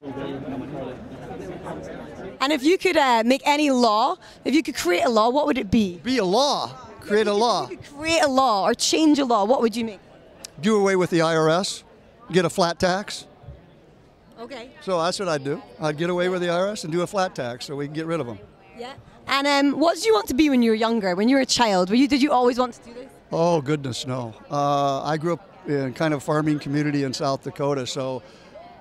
And if you could make any law, if you could create a law, what would it be? Be a law. Create a law. If you could create a law or change a law, what would you make? Do away with the IRS. Get a flat tax. Okay. So that's what I'd do. I'd get away with the IRS and do a flat tax so we can get rid of them. Yeah. And what did you want to be when you were younger, when you were a child? Did you always want to do this? Oh, goodness, no. I grew up in kind of farming community in South Dakota, so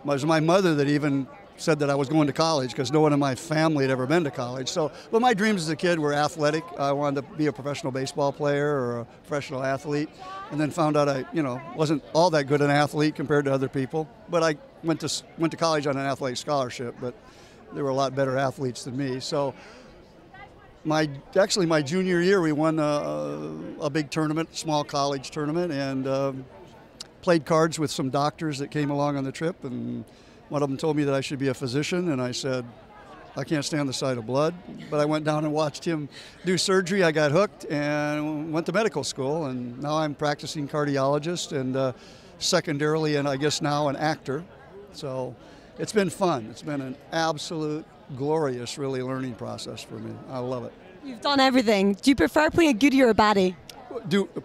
it was my mother that even said that I was going to college because no one in my family had ever been to college. So, but my dreams as a kid were athletic. I wanted to be a professional baseball player or a professional athlete, and then found out I, wasn't all that good an athlete compared to other people. But I went to college on an athletic scholarship, but there were a lot better athletes than me. So, my junior year, we won a big tournament, small college tournament, and played cards with some doctors that came along on the trip, and one of them told me that I should be a physician, and I said, I can't stand the sight of blood. But I went down and watched him do surgery. I got hooked and went to medical school, and now I'm practicing cardiologist and secondarily, and I guess now an actor. So it's been fun. It's been an absolute glorious, really learning process for me. I love it. You've done everything. Do you prefer playing a goodie or a baddie?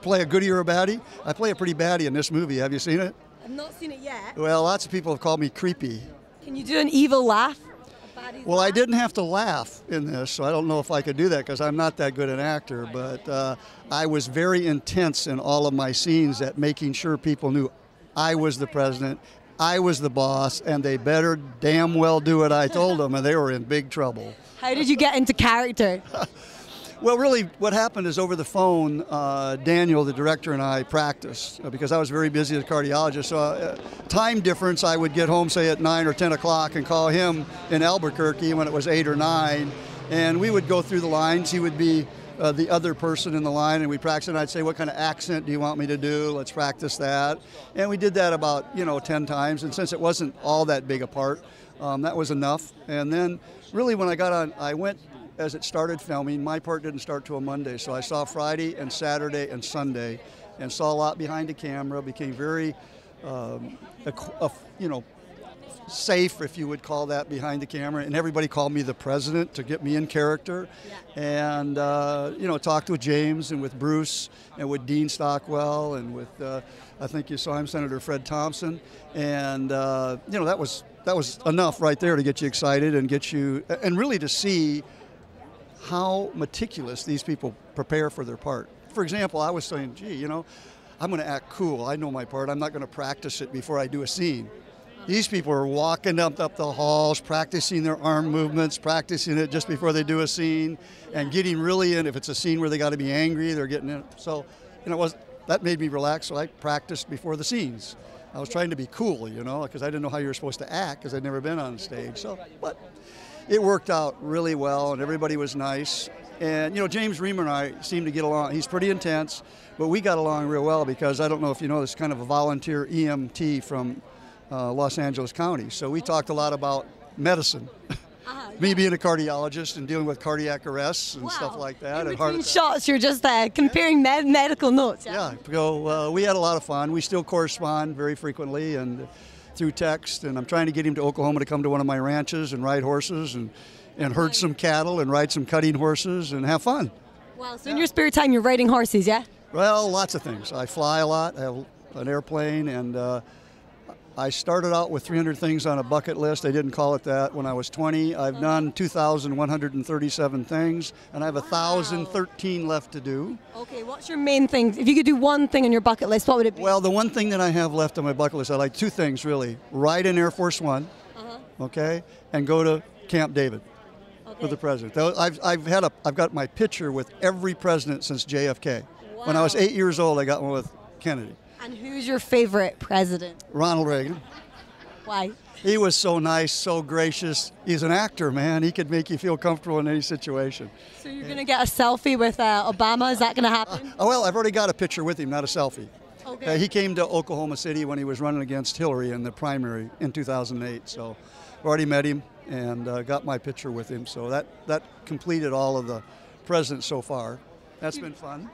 Play a goodie or a baddie? I play a pretty baddie in this movie. Have you seen it? I've not seen it yet. Well, lots of people have called me creepy. Can you do an evil laugh? Well, I didn't have to laugh in this, so I don't know if I could do that because I'm not that good an actor, but I was very intense in all of my scenes at making sure people knew I was the president, I was the boss, and they better damn well do what I told them, and they were in big trouble. How did you get into character? Well, really, what happened is over the phone, Daniel, the director, and I practiced because I was very busy as a cardiologist. So time difference, I would get home, say, at 9 or 10 o'clock and call him in Albuquerque when it was 8 or 9. And we would go through the lines. He would be the other person in the line, and we'd practice. And I'd say, what kind of accent do you want me to do? Let's practice that. And we did that about, 10 times. And since it wasn't all that big a part, that was enough. And then really when I got on, I went, as it started filming, my part didn't start till a Monday, so I saw Friday and Saturday and Sunday, and saw a lot behind the camera. Became very, safe, if you would call that, behind the camera. And everybody called me the president to get me in character, and talked with James and with Bruce and with Dean Stockwell and with I think you saw him, Senator Fred Thompson, and that was enough right there to get you excited and get you and really to see how meticulous these people prepare for their part. For example, I was saying, gee, I'm going to act cool. I know my part. I'm not going to practice it before I do a scene. These people are walking up the halls, practicing their arm movements, practicing it just before they do a scene, and getting really in. If it's a scene where they got to be angry, they're getting in. So, that made me relax, so I practiced before the scenes. I was trying to be cool, because I didn't know how you were supposed to act because I'd never been on stage. So, but it worked out really well, and everybody was nice. And, James Reamer and I seem to get along. He's pretty intense, but we got along real well because I don't know if you know this, kind of a volunteer EMT from Los Angeles County. So we talked a lot about medicine. Me being a cardiologist and dealing with cardiac arrests and stuff like that. In between shots, you're just comparing medical notes. Yeah, so we had a lot of fun. We still correspond very frequently and through text, and I'm trying to get him to Oklahoma to come to one of my ranches and ride horses and herd some cattle and ride some cutting horses and have fun. Wow, so in your spare time you're riding horses, yeah? Well, lots of things. I fly a lot. I have an airplane, and I started out with 300 things on a bucket list. I didn't call it that when I was 20. I've done 2,137 things, and I have 1,013 left to do. Okay, what's your main thing? If you could do one thing on your bucket list, what would it be? Well, the one thing that I have left on my bucket list, I like two things really. Ride in Air Force One, okay, and go to Camp David with the president. I've got my picture with every president since JFK. Wow. When I was 8 years old, I got one with Kennedy. And who's your favorite president? Ronald Reagan. Why? He was so nice, so gracious. He's an actor, man. He could make you feel comfortable in any situation. So you're going to get a selfie with Obama? Is that going to happen? Well, I've already got a picture with him, not a selfie. Okay. He came to Oklahoma City when he was running against Hillary in the primary in 2008. So I've already met him and got my picture with him. So that completed all of the presidents so far. That's been fun.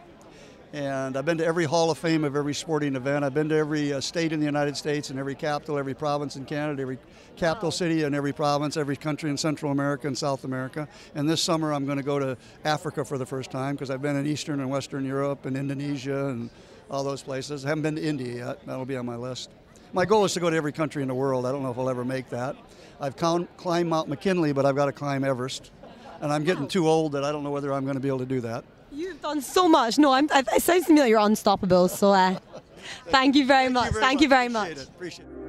And I've been to every Hall of Fame of every sporting event. I've been to every state in the United States and every capital, every province in Canada, every capital city in every province, every country in Central America and South America. And this summer I'm going to go to Africa for the first time because I've been in Eastern and Western Europe and Indonesia and all those places. I haven't been to India yet. That'll be on my list. My goal is to go to every country in the world. I don't know if I'll ever make that. I've climbed Mount McKinley, but I've got to climb Everest. And I'm getting too old that I don't know whether I'm going to be able to do that. You've done so much. No, it sounds to me like you're unstoppable. So thank you very much. Thank you very much. Appreciate it.